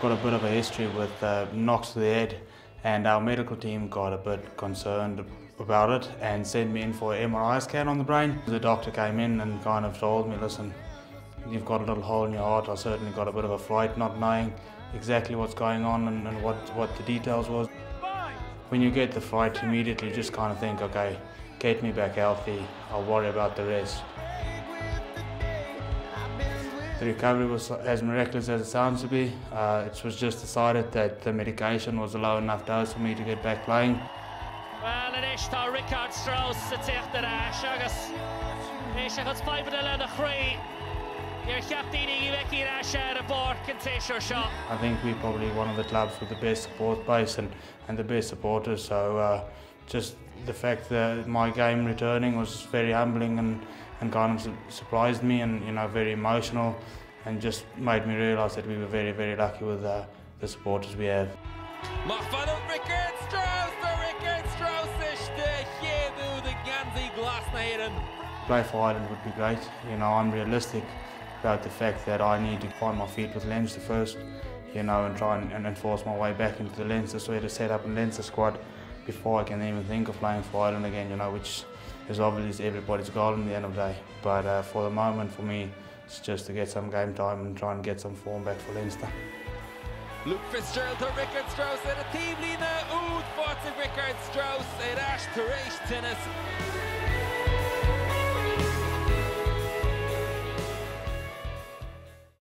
Got a bit of a history with knocks to the head, and our medical team got a bit concerned about it and sent me in for an MRI scan on the brain. The doctor came in and kind of told me, listen, you've got a little hole in your heart. I certainly got a bit of a fright not knowing exactly what's going on and what the details was. When you get the fright, immediately you just kind of think, okay, get me back healthy, I'll worry about the rest. The recovery was as miraculous as it sounds to be. It was just decided that the medication was a low enough dose for me to get back playing. Well, it is the Richardt Strauss, the tseachtain agus. It's a 5 of the Laighin Your captain, I think we're probably one of the clubs with the best support base and the best supporters. So just the fact that my game returning was very humbling and kind of surprised me, and very emotional, and just made me realise that we were very, very lucky with the supporters we have. Richardt Strauss, the Richardt Strauss is the Leinsters V Play for Ireland would be great. I'm realistic about the fact that I need to find my feet with Leinster first, and try and force my way back into the Leinster, so to set up a Leinster squad before I can even think of playing for Ireland again, which is obviously everybody's goal in the end of the day. But for the moment, for me, it's just to get some game time and try and get some form back for Leinster. Luke Fitzgerald to Richardt Strauss and a team leader, Richardt Strauss, Ash to Tennis.